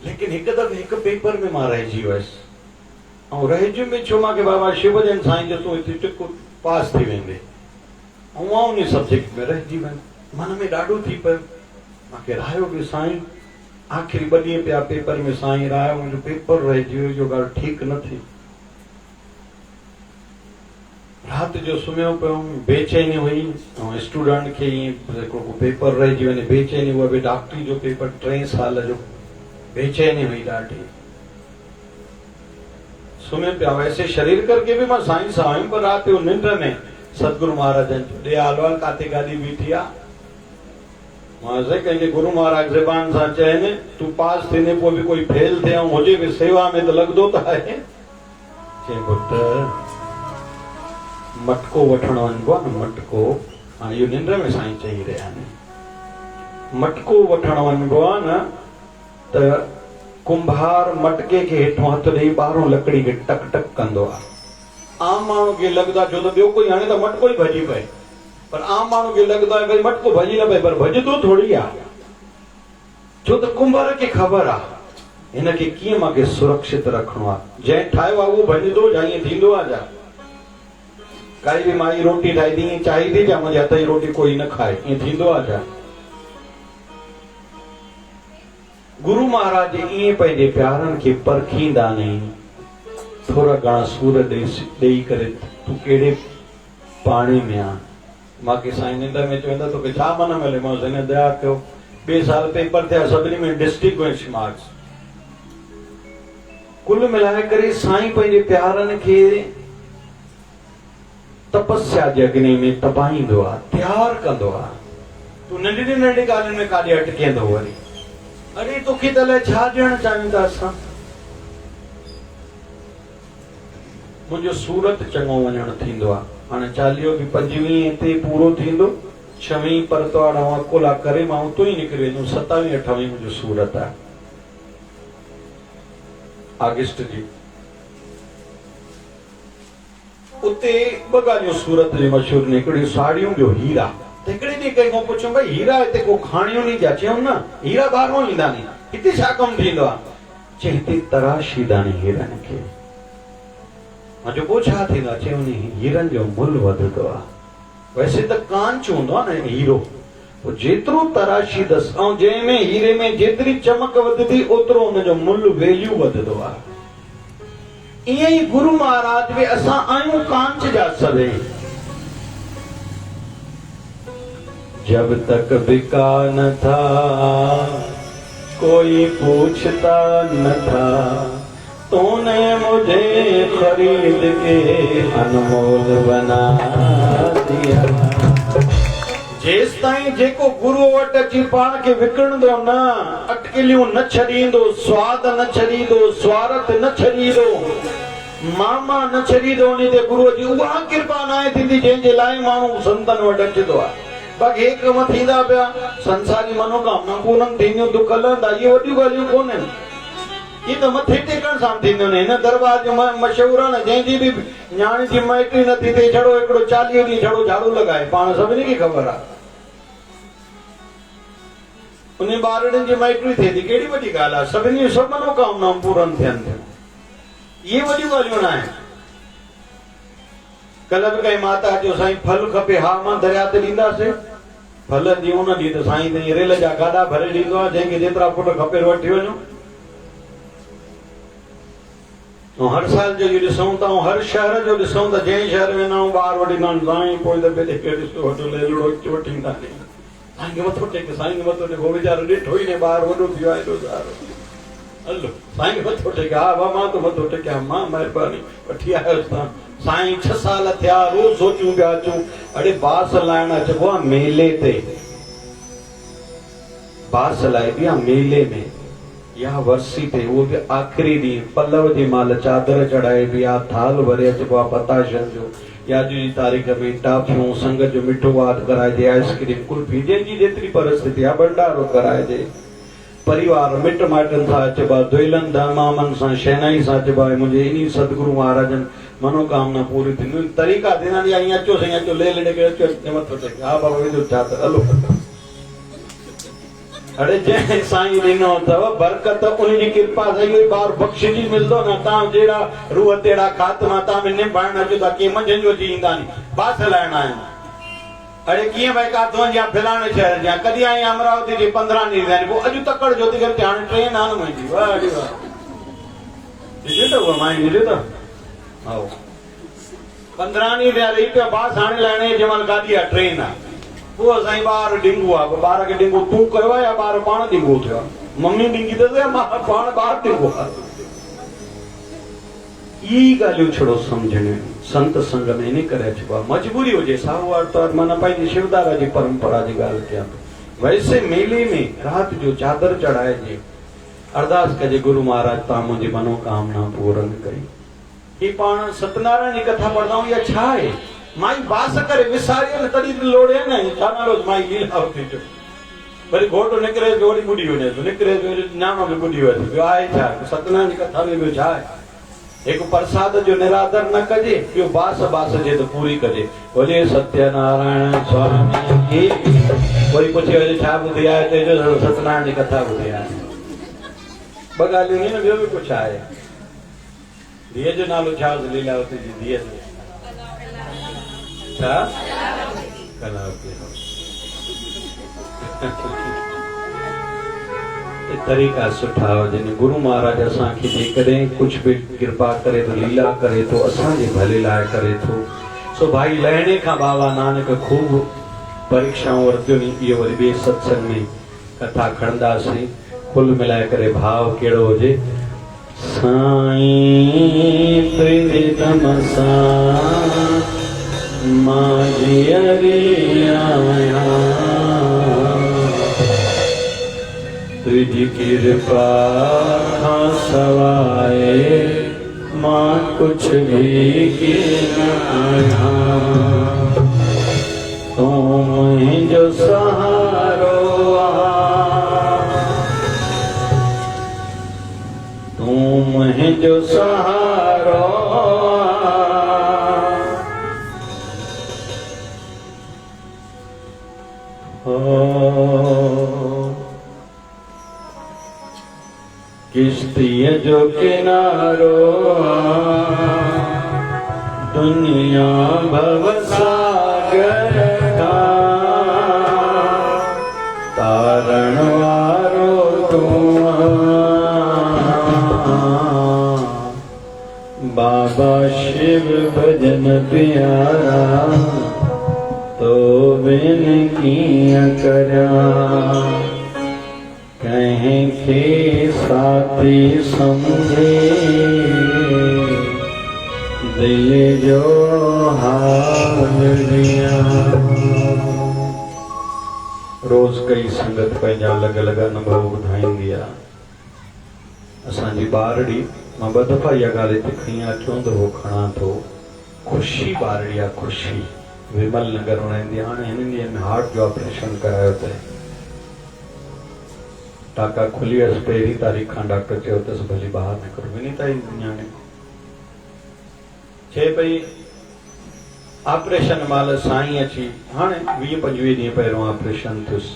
लेकिन हिकु दफ़े हिकु पेपर में मां रहिजी वियुसि ऐं रहिजी में छो मांखे बाबा शिवजन साईं जो तूं हिते टिक पास थी वेंदे ऐं मां उन सब्जेक्ट में रहिजी वयुमि। मन में ॾाढो थी पियो, मांखे रायो बि साईं, आख़िरी 2 ॾींहं पिया पेपर में साईं रायो, मुंहिंजो पेपर रहिजी वियो, इहो ॻाल्हि ठीकु न थी। राति जो सुम्हियो पियो, बेचैनी हुई ऐं स्टूडेंट खे ईअं को पेपर रहिजी वञे बेचैनी, उहा बि डॉक्टरी जो पेपर 3 साल जो, बेचैनी हुई ॾाढी। सुम्हियो पिया, वैसे शरीर करके भी मां साईं सां आयुमि, पर राति जो निंड में सतगुरु महाराजन ॾे आलवाल काथे गाॾी बीठी आहे, मां कंहिंजे गुरु महाराज ज़बान सां चयनि तूं पास थींदे पोइ बि कोई फेल थिए ऐं हुजे बि सेवा में त लॻंदो त आहे। चई पुट मटको वठण वञिबो आहे न, मटको, हाणे इहो निंड में साईं चई रहिया आहिनि, मटको वठण वञिबो आहे न त कुंभार मटके खे हेठों हथ ॾेई ॿाहिरों लकड़ी खे टक टक कंदो आहे। आम माण्हू खे लॻंदो आहे छो त ॿियो कोई हाणे त मटको ई भॼी पए, पर आम माण्हू खे लॻंदो आहे भई मटको भॼी न पए, पर भॼंदो थोड़ी आहे, छो त कुंभार खे ख़बर आहे हिनखे कीअं मूंखे सुरक्षित रखणो आहे। जंहिं ठाहियो आहे उहो भॼंदो या ईअं थींदो आहे छा? काई बि माई रोटी ठाहींदी ईअं चाहींदी छा मुंहिंजे हथ जी रोटी कोई न खाए, ईअं थींदो आहे छा? गुरु महाराज ईअं पंहिंजे प्यारनि खे परखींदा नहीं, थोड़ा घणा सूर ॾेई करे तूं कहिड़े पाणी में आ। मूंखे साईं निंड में चवंदा तोखे छा मन मिले, मां हिन दया कयो, 2 साल पेपर थिया, सभिनी में डिस्टिंग्विश मार्क्स। कुल मिलाए करे साईं पंहिंजे प्यारनि खे तपस्या जे अग्नि में तपाईंदो आहे, तैयार कंदो आहे। तूं नंढड़ी नंढड़ी ॻाल्हियुनि में काॾे अटकेंदो वरी, अरे तोखे त अलाए छा ॾियणु चाहियूं था असां। मुंहिंजो सूरत चङो वञणु थींदो आहे, हाणे 40 बि 25 ते पूरो थींदो, 6 परतवाड़ ऐं अकोला करे मां उतो ई निकिरी वेंदुमि। 27 28 मुंहिंजो सूरत आहे, अगस्त जी। उते 2 ॻाल्हियूं सूरत जी मशहूर निकिड़ियूं, साड़ियूं, ॿियो हीरा। हिकिड़े ॾींहुं कंहिं पुछियो भई हीरा हिते को खाणियूं नहीं जा? चयूं न हीरा ॿाहिरों ईंदा नहीं, हिते छा कमु थींदो आहे? चई हिते तराशींदा नहीं हीरनि खे। मां चयो पोइ छा थींदो आहे? चयूं हीरनि जो मुल्ह वधंदो आहे। वैसे त कांच हूंदो आहे न हीरो, पोइ जेतिरो तराशींदसि ऐं जंहिंमें हीरे में जेतिरी चमक वधंदी ओतिरो हुनजो मुल्ह वैल्यू वधंदो आहे। ईअं ई गुरु महाराज बि असां आहियूं कांच जा सभई, जब तक बिका न था कोई पूछता न था, तूने मुझे खरीद के अनमोल बना दिया। जेस ताईं जेको गुरु वटि अची पाण खे विकिणंदो न, अटकलियूं न छॾींदो, स्वाद न छॾींदो, स्वार्थ न छॾींदो, मामा न छॾींदो, उन ते गुरूअ जी उहा कृपा न आहे थींदी जंहिंजे लाइ माण्हू संतनि वटि अचंदो आहे। बाक़ी हे कम थींदा पिया, संसारी मनोकामना पूरन थींदियूं, दुख लहंदा, इहे वॾियूं ॻाल्हियूं कोन्हनि। ये तो मथे टेकण सां थींदियूं आहिनि। हिन दरबार जो मशहूरु आहे न, जंहिंजी बि न्याणी जी माइटी न थी थिए, छड़ो हिकिड़ो 40 ॾींहं छड़ो झाड़ू लॻाए, पाण सभिनी खे ख़बर आहे। उन ॿारनि जी माइटी थिए थी, कहिड़ी वॾी ॻाल्हि आहे, सभिनी सभु मनोकामनाऊं पूरन थियनि थियूं, इहे वॾियूं ॻाल्हियूं न आहिनि। कल्ह बि कई माता चयो साईं फल खपे, हा मां दरिया ते ॾींदासीं। फल ॾींहुं उन ॾींहुं त साईं त रेल जा गाॾा भरे ॾींदो आहे, जंहिंखे जेतिरा फुट खपे वठी वञो। हर साल जो ॾिसूं था, हर शहर जो ॾिसूं था, जंहिं शहर में न ॿार वठी न साईं पोइ दफ़े वठींदा साईं खे मथो टेके, साईं खे मथो टेको, वीचारो ॾिठो ई न, ॿार वॾो थियो आहे एॾो सारो, हलो साईं खे मथो टेके, हा बा मां त मथो टेकिया, मां महिरबानी वठी आयोसि तव्हां। साईं 6 साल थिया, रोज़ सोचूं पिया अचूं, अड़े बास लाइण अचबो आहे मेले ते, बास लाइबी आहे मेले में या वर्सी ते, उहो बि आख़िरी ॾींहुं पल्लव जी माल चादर चढ़ाइबी आहे, थाल भरे अचबो आहे पताशनि जो, या अॼु जी तारीख़ में टाफियूं, संगत जो मिठो वाद कराइजे, आइस्क्रीम, कुल्फी, जंहिंजी जेतिरी परिस्थिती आहे भंडारो कराइजे, परिवार मिट माइटनि सां अचबो आहे, दुहिलनि दामामनि सां शहनाई सां अचबो आहे। मुंहिंजे इन सतगुरु महाराजनि मनोकामना पूरी थींदियूं, तरीक़ा थींदा, ईअं अचो साईं अचो, ले ले करे अचो, मथो टेके, हा बाबा वेझो चादर, हलो अरे जंहिं साईं ॾिनो अथव बरकत उनजी कृपा सां इहो ॿार बख़्शिजी मिलंदो न। तव्हां जहिड़ा रूह तेड़ा खात्मा तव्हां में निभाइण अचो था, कीअं मंझंदि जो अची ईंदा नी बास हलाइण आहिनि। अरे कीअं भई काथो या फलाणे शहर जा कॾहिं आई अमरावती जी 15 ॾींहं थिया पोइ अॼु तकड़ जो थी करे हाणे ट्रेन आहे न मुंहिंजी। वाह वाह ॾिठो त उहा माई ॾिठो त 15 ॾींहं थिया रही पियो बास हाणे लाइण जंहिंमहिल गाॾी आहे ट्रेन आहे वो साईं ॿार डिंगू आहे। ॿार खे डिंगू तूं कयो आहे या ॿार पाण डिंगू थियो आहे? मम्मी डिंगी अथसि या पाण ॿार डिंगू आहे? ई ॻाल्हियूं छड़ो सम्झणियूं संत संग में इन करे अचिबो आहे। मजबूरी हुजे साहू आर्तवार माना पंहिंजी शिवदारा जी परंपरा जी ॻाल्हि कयां थो। वैसे मेले में राति जो चादर चढ़ाइजे अरदास कजे गुरु महाराज तव्हां मुंहिंजी मनोकामना पूरन कई। ही पाण सत्यनारायण जी कथा पढ़ंदा आहियूं या छा आहे? माई बास करे विसारियल तॾहिं लोड़े न छा नालो माई लीलावती जो वरी घोटो निकिरे वरी ॿुॾी वञे थो निकिरे न्याणो बि ॿुॾी वञे ॿियो आहे छा? सत्यनारायण जी कथा में ॿियो छा आहे? हिकु प्रसाद जो निरादर न कजे ॿियो बास बास जे त पूरी कजे। बोले सत्यनारायण स्वामी वरी पुछे वरी छा ॿुधी आहे तेजो सत्यनारायण जी कथा ॿुधी आहे। ॿ ॻाल्हियूं न ॿियो बि कुझु आहे। धीअ जो नालो छा लीलावती जी धीअ जो छा? कलावती। तरीक़ा सुठा हुजनि। गुरु महाराज असांखे जेकॾहिं कुझु बि कृपा करे थो लीला करे थो असांजे भले लाइ करे थो सो भाई लहणे खां बाबा नानक खूब परीक्षाऊं वरतियूं इहो वरी ॿिए सत्संग में कथा खणंदासीं। कुल मिलाए करे भाव कहिड़ो हुजे? साईं प्रीतम सां माझी अरिया तुझी कृपा खां सवाए मां कुछ भी आया। तू मुंहिंजो सहारो तू मुंहिंजो सहारो किश्तीअ जो किनारो दुनिया भव सागर का तारण वारो तू बाबा शिव भजन प्यारा तो बिन कीअं करियां कहीं के साथी समझे दिल जो हाल दिया। रोज कई संगत पंहिंजा अलग अलग अनुभव ॿुधाईंदी आहे। असांजी ॿारड़ी मां ॿ दफ़ा इहा ॻाल्हि हिते खणी चवंदो हो खणा थो। ख़ुशी ॿारड़ी आहे ख़ुशी विमल नगर रहंदी। हाणे हिननि ॾींहंनि में हार्ट जो ऑपरेशन करायो अथई। टाका खुली वियसि पहिरीं तारीख़ खां डॉक्टर चयो अथसि भली ॿाहिरि निकिरो। विनीता जी न्याणी चए पई ऑपरेशन महिल साईं अची हाणे 20-25 ॾींहं पहिरियों ऑपरेशन थियुसि।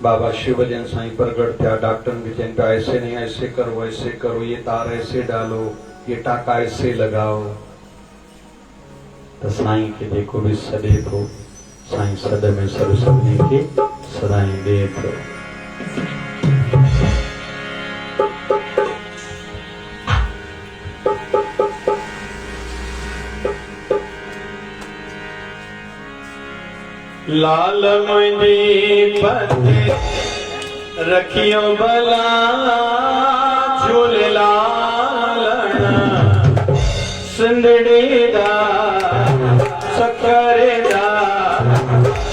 बाबा शिव जन साईं प्रगट थिया। डॉक्टरनि खे चवनि पिया ऐसे नहीं ऐसे करो ये तार ऐसे डालो ये टाका ऐसे लगाओ। त साईं खे जेको बि सॾे थो साईं सॾ में सर सभिनी खे सदाईं ॾे थो। लाल मुंहिंजी पति रखियो भला झूलेलाल सिंधड़ी दा सकरे दा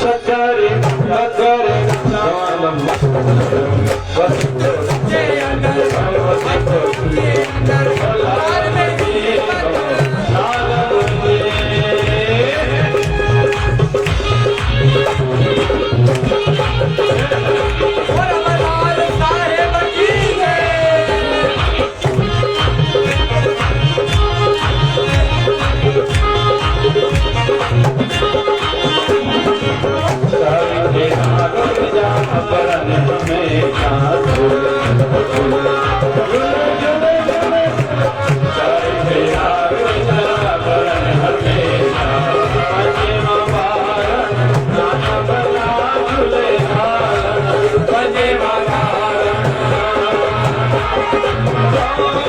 सकरे सकरे Thank you.